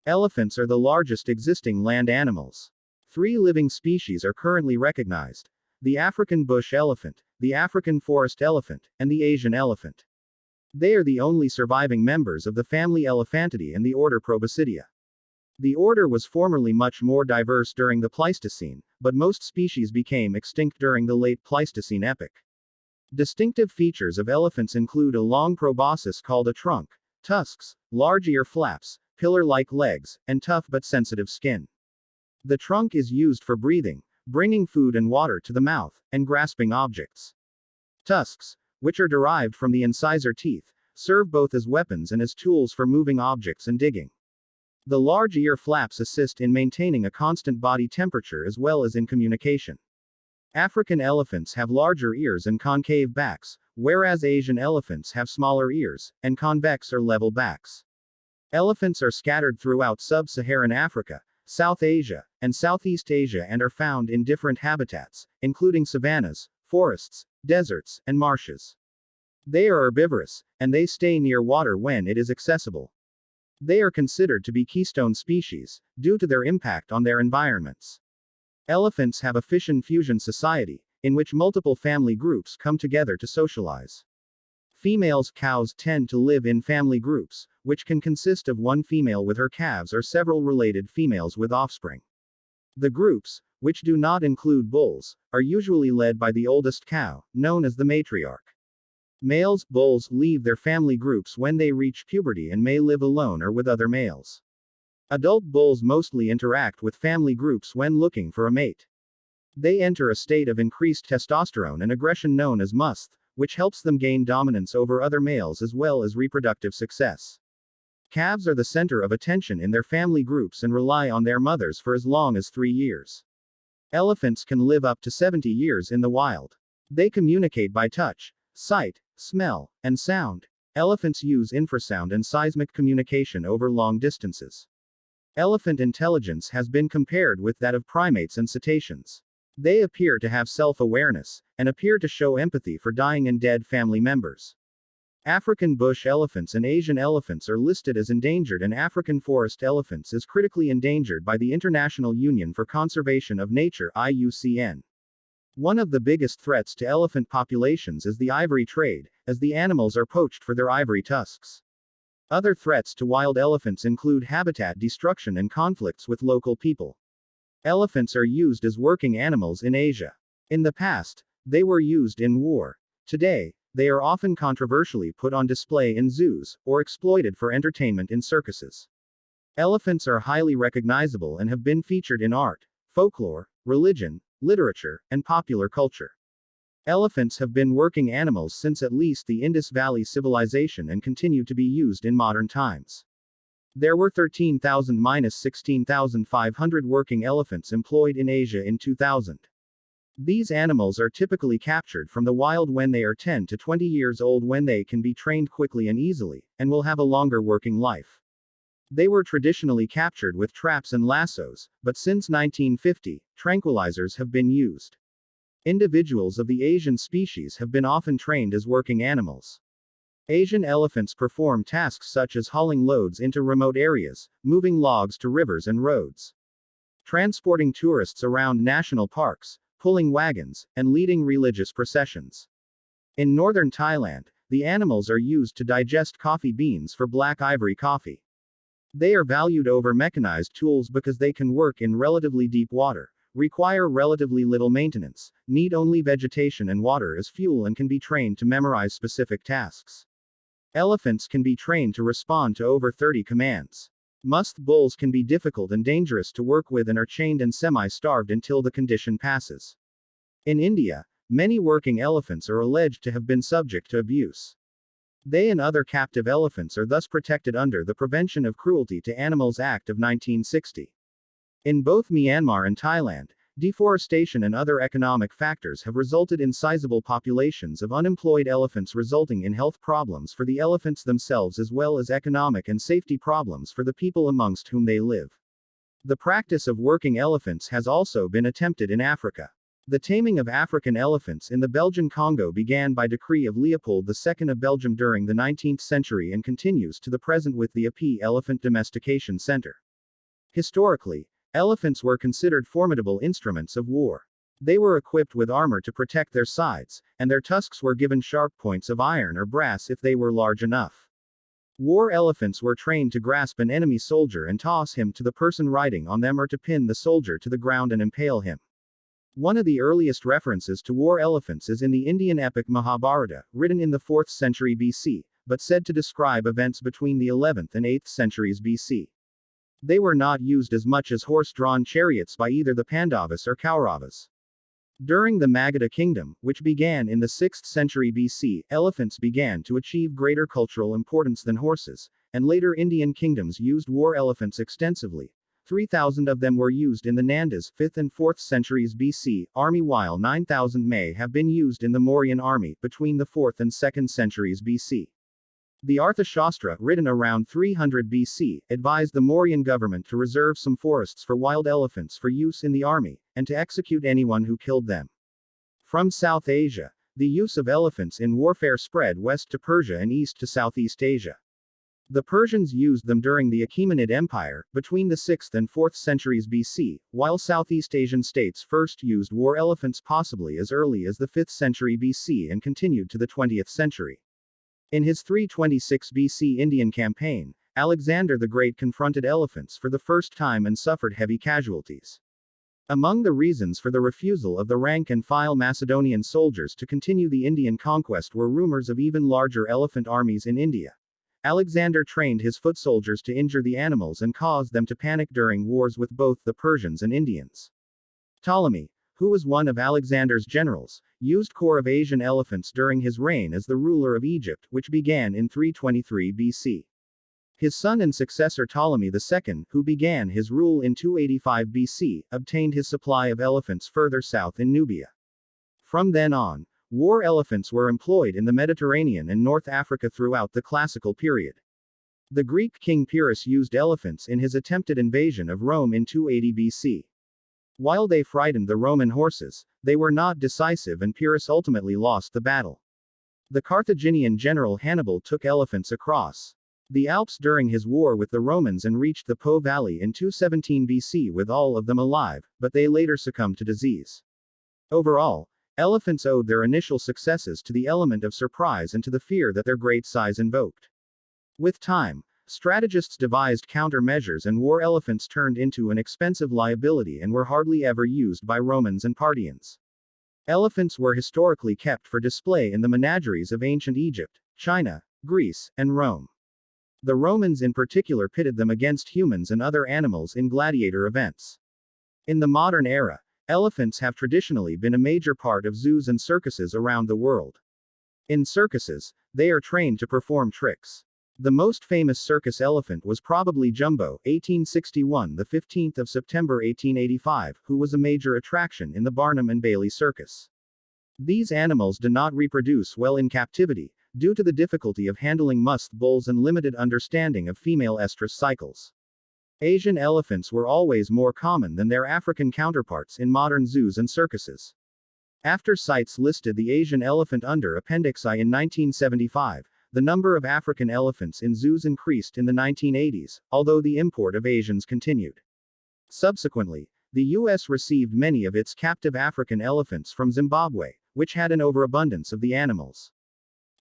Elephants are the largest existing land animals. Three living species are currently recognized: the African bush elephant, the African forest elephant, and the Asian elephant. They are the only surviving members of the family Elephantidae and the order Proboscidea. The order was formerly much more diverse during the Pleistocene, but most species became extinct during the late Pleistocene epoch. Distinctive features of elephants include a long proboscis called a trunk, tusks, large ear flaps, pillar-like legs, and tough but sensitive skin. The trunk is used for breathing, bringing food and water to the mouth, and grasping objects. Tusks, which are derived from the incisor teeth, serve both as weapons and as tools for moving objects and digging. The large ear flaps assist in maintaining a constant body temperature as well as in communication. African elephants have larger ears and concave backs, whereas Asian elephants have smaller ears, and convex or level backs. Elephants are scattered throughout sub-Saharan Africa, South Asia, and Southeast Asia and are found in different habitats, including savannas, forests, deserts, and marshes. They are herbivorous, and they stay near water when it is accessible. They are considered to be keystone species, due to their impact on their environments. Elephants have a fission-fusion society, in which multiple family groups come together to socialize. Females cows tend to live in family groups, which can consist of one female with her calves or several related females with offspring. The groups, which do not include bulls, are usually led by the oldest cow, known as the matriarch. Males, bulls, leave their family groups when they reach puberty and may live alone or with other males. Adult bulls mostly interact with family groups when looking for a mate. They enter a state of increased testosterone and aggression known as musth, which helps them gain dominance over other males as well as reproductive success. Calves are the center of attention in their family groups and rely on their mothers for as long as 3 years. Elephants can live up to 70 years in the wild. They communicate by touch, sight, smell, and sound. Elephants use infrasound and seismic communication over long distances. Elephant intelligence has been compared with that of primates and cetaceans. They appear to have self-awareness, and appear to show empathy for dying and dead family members. African bush elephants and Asian elephants are listed as endangered, and African forest elephants is critically endangered by the International Union for Conservation of Nature (IUCN). One of the biggest threats to elephant populations is the ivory trade, as the animals are poached for their ivory tusks. Other threats to wild elephants include habitat destruction and conflicts with local people. Elephants are used as working animals in Asia. In the past, they were used in war. Today, they are often controversially put on display in zoos, or exploited for entertainment in circuses. Elephants are highly recognizable and have been featured in art, folklore, religion, literature, and popular culture. Elephants have been working animals since at least the Indus Valley Civilization and continue to be used in modern times. There were 13,000–16,500 working elephants employed in Asia in 2000. These animals are typically captured from the wild when they are 10 to 20 years old, when they can be trained quickly and easily, and will have a longer working life. They were traditionally captured with traps and lassos, but since 1950, tranquilizers have been used. Individuals of the Asian species have been often trained as working animals. Asian elephants perform tasks such as hauling loads into remote areas, moving logs to rivers and roads, transporting tourists around national parks, pulling wagons, and leading religious processions. In northern Thailand, the animals are used to digest coffee beans for black ivory coffee. They are valued over mechanized tools because they can work in relatively deep water, require relatively little maintenance, need only vegetation and water as fuel, and can be trained to memorize specific tasks. Elephants can be trained to respond to over 30 commands. Musth bulls can be difficult and dangerous to work with and are chained and semi-starved until the condition passes. In India, many working elephants are alleged to have been subject to abuse. They and other captive elephants are thus protected under the Prevention of Cruelty to Animals Act of 1960. In both Myanmar and Thailand, deforestation and other economic factors have resulted in sizable populations of unemployed elephants, resulting in health problems for the elephants themselves as well as economic and safety problems for the people amongst whom they live. The practice of working elephants has also been attempted in Africa. The taming of African elephants in the Belgian Congo began by decree of Leopold II of Belgium during the 19th century and continues to the present with the Api Elephant Domestication Center. Historically, elephants were considered formidable instruments of war. They were equipped with armor to protect their sides, and their tusks were given sharp points of iron or brass if they were large enough. War elephants were trained to grasp an enemy soldier and toss him to the person riding on them or to pin the soldier to the ground and impale him. One of the earliest references to war elephants is in the Indian epic Mahabharata, written in the 4th century BC, but said to describe events between the 11th and 8th centuries BC. They were not used as much as horse-drawn chariots by either the Pandavas or Kauravas. During the Magadha kingdom, which began in the 6th century BC, elephants began to achieve greater cultural importance than horses, and later Indian kingdoms used war elephants extensively. 3,000 of them were used in the Nandas 5th and 4th centuries BC army, while 9,000 may have been used in the Mauryan army between the 4th and 2nd centuries BC. The Arthashastra, written around 300 BC, advised the Mauryan government to reserve some forests for wild elephants for use in the army, and to execute anyone who killed them. From South Asia, the use of elephants in warfare spread west to Persia and east to Southeast Asia. The Persians used them during the Achaemenid Empire, between the 6th and 4th centuries BC, while Southeast Asian states first used war elephants possibly as early as the 5th century BC and continued to the 20th century. In his 326 BC Indian campaign, Alexander the Great confronted elephants for the first time and suffered heavy casualties. Among the reasons for the refusal of the rank-and-file Macedonian soldiers to continue the Indian conquest were rumors of even larger elephant armies in India. Alexander trained his foot soldiers to injure the animals and caused them to panic during wars with both the Persians and Indians. Ptolemy, who was one of Alexander's generals, used corps of Asian elephants during his reign as the ruler of Egypt, which began in 323 BC. His son and successor Ptolemy II, who began his rule in 285 BC, obtained his supply of elephants further south in Nubia. From then on, war elephants were employed in the Mediterranean and North Africa throughout the classical period. The Greek king Pyrrhus used elephants in his attempted invasion of Rome in 280 BC. While they frightened the Roman horses, they were not decisive and Pyrrhus ultimately lost the battle. The Carthaginian general Hannibal took elephants across the Alps during his war with the Romans and reached the Po Valley in 217 BC with all of them alive, but they later succumbed to disease. Overall, elephants owed their initial successes to the element of surprise and to the fear that their great size invoked. With time, strategists devised countermeasures and war elephants turned into an expensive liability and were hardly ever used by Romans and Parthians. Elephants were historically kept for display in the menageries of ancient Egypt, China, Greece, and Rome. The Romans in particular pitted them against humans and other animals in gladiator events. In the modern era, elephants have traditionally been a major part of zoos and circuses around the world. In circuses, they are trained to perform tricks. The most famous circus elephant was probably Jumbo, 1861, the 15th of September 1885, who was a major attraction in the Barnum and Bailey Circus. These animals do not reproduce well in captivity, due to the difficulty of handling musk bulls and limited understanding of female estrus cycles. Asian elephants were always more common than their African counterparts in modern zoos and circuses. After CITES listed the Asian elephant under Appendix I in 1975, the number of African elephants in zoos increased in the 1980s, although the import of Asians continued. Subsequently, the U.S. received many of its captive African elephants from Zimbabwe, which had an overabundance of the animals.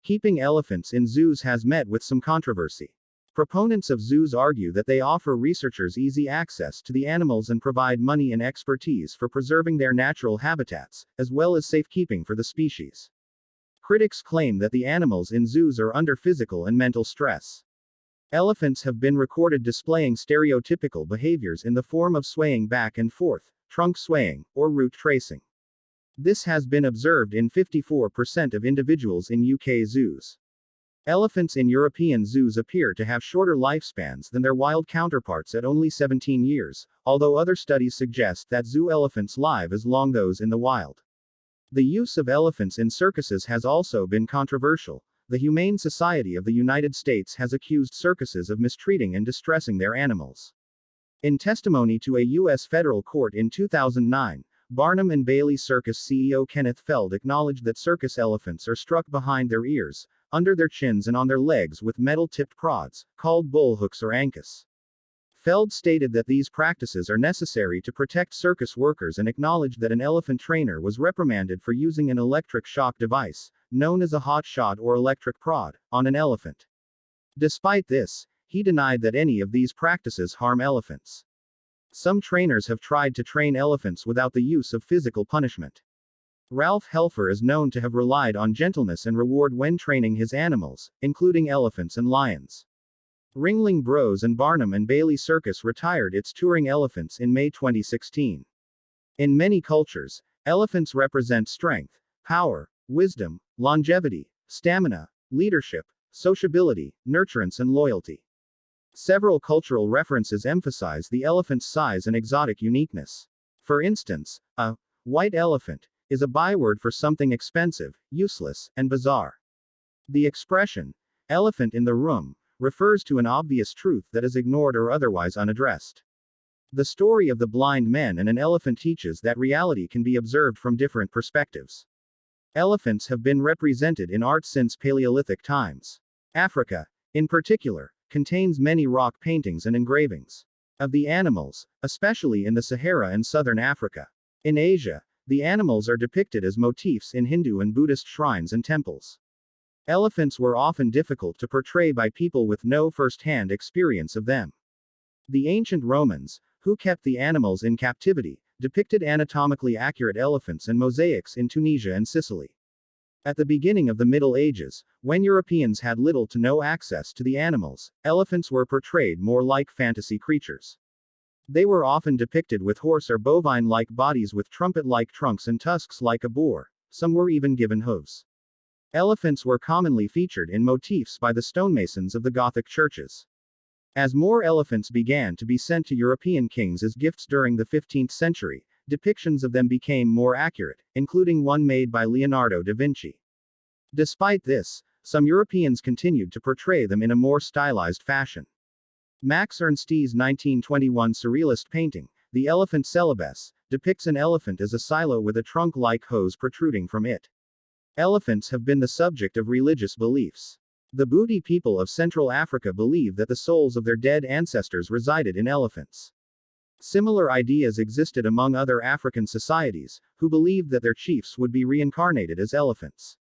Keeping elephants in zoos has met with some controversy. Proponents of zoos argue that they offer researchers easy access to the animals and provide money and expertise for preserving their natural habitats, as well as safekeeping for the species. Critics claim that the animals in zoos are under physical and mental stress. Elephants have been recorded displaying stereotypical behaviors in the form of swaying back and forth, trunk swaying, or route tracing. This has been observed in 54% of individuals in UK zoos. Elephants in European zoos appear to have shorter lifespans than their wild counterparts at only 17 years, although other studies suggest that zoo elephants live as long as those in the wild. The use of elephants in circuses has also been controversial. The Humane Society of the United States has accused circuses of mistreating and distressing their animals. In testimony to a U.S. federal court in 2009, Barnum and Bailey Circus CEO Kenneth Feld acknowledged that circus elephants are struck behind their ears, under their chins and on their legs with metal-tipped prods, called bullhooks or ankus. Feld stated that these practices are necessary to protect circus workers and acknowledged that an elephant trainer was reprimanded for using an electric shock device, known as a hot shot or electric prod, on an elephant. Despite this, he denied that any of these practices harm elephants. Some trainers have tried to train elephants without the use of physical punishment. Ralph Helfer is known to have relied on gentleness and reward when training his animals, including elephants and lions. Ringling Bros and Barnum and Bailey Circus retired its touring elephants in May 2016. In many cultures, elephants represent strength, power, wisdom, longevity, stamina, leadership, sociability, nurturance, and loyalty. Several cultural references emphasize the elephant's size and exotic uniqueness. For instance, a white elephant is a byword for something expensive, useless, and bizarre. The expression, elephant in the room, refers to an obvious truth that is ignored or otherwise unaddressed. The story of the blind men and an elephant teaches that reality can be observed from different perspectives. Elephants have been represented in art since Paleolithic times. Africa, in particular, contains many rock paintings and engravings of the animals, especially in the Sahara and southern Africa. In Asia, the animals are depicted as motifs in Hindu and Buddhist shrines and temples. Elephants were often difficult to portray by people with no first-hand experience of them. The ancient Romans, who kept the animals in captivity, depicted anatomically accurate elephants and mosaics in Tunisia and Sicily. At the beginning of the Middle Ages, when Europeans had little to no access to the animals, elephants were portrayed more like fantasy creatures. They were often depicted with horse or bovine-like bodies with trumpet-like trunks and tusks like a boar. Some were even given hooves. Elephants were commonly featured in motifs by the stonemasons of the Gothic churches. As more elephants began to be sent to European kings as gifts during the 15th century, depictions of them became more accurate, including one made by Leonardo da Vinci. Despite this, some Europeans continued to portray them in a more stylized fashion. Max Ernst's 1921 surrealist painting, The Elephant Celebes, depicts an elephant as a silo with a trunk-like hose protruding from it. Elephants have been the subject of religious beliefs. The Buti people of Central Africa believe that the souls of their dead ancestors resided in elephants. Similar ideas existed among other African societies, who believed that their chiefs would be reincarnated as elephants.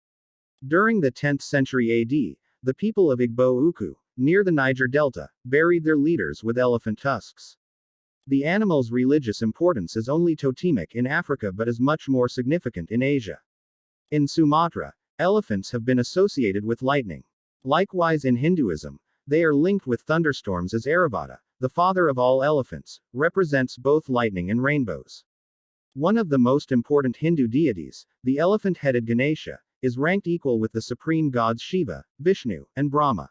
During the 10th century AD, the people of Igbo Ukwu, near the Niger Delta, buried their leaders with elephant tusks. The animal's religious importance is only totemic in Africa but is much more significant in Asia. In Sumatra, elephants have been associated with lightning. Likewise in Hinduism, they are linked with thunderstorms as Airavata, the father of all elephants, represents both lightning and rainbows. One of the most important Hindu deities, the elephant-headed Ganesha, is ranked equal with the supreme gods Shiva, Vishnu, and Brahma.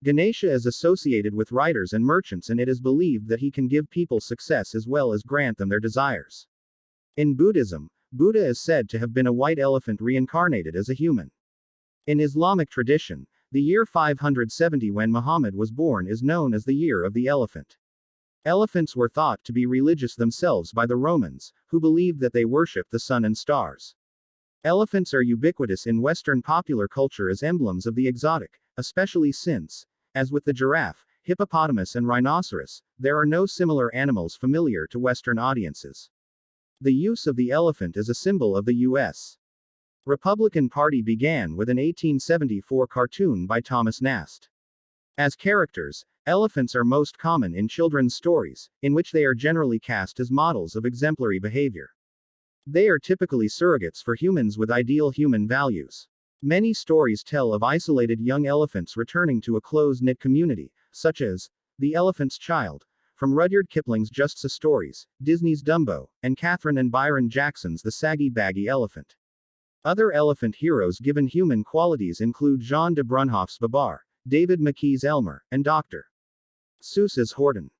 Ganesha is associated with writers and merchants, and it is believed that he can give people success as well as grant them their desires. In Buddhism, Buddha is said to have been a white elephant reincarnated as a human. In Islamic tradition, the year 570 when Muhammad was born is known as the Year of the Elephant. Elephants were thought to be religious themselves by the Romans, who believed that they worshipped the sun and stars. Elephants are ubiquitous in Western popular culture as emblems of the exotic, especially since, as with the giraffe, hippopotamus, and rhinoceros, there are no similar animals familiar to Western audiences. The use of the elephant as a symbol of the U.S. Republican Party began with an 1874 cartoon by Thomas Nast. As characters, elephants are most common in children's stories, in which they are generally cast as models of exemplary behavior. They are typically surrogates for humans with ideal human values. Many stories tell of isolated young elephants returning to a close-knit community, such as The Elephant's Child, from Rudyard Kipling's Just So Stories, Disney's Dumbo, and Catherine and Byron Jackson's The Saggy Baggy Elephant. Other elephant heroes given human qualities include Jean de Brunhoff's Babar, David McKee's Elmer, and Dr. Seuss's Horton.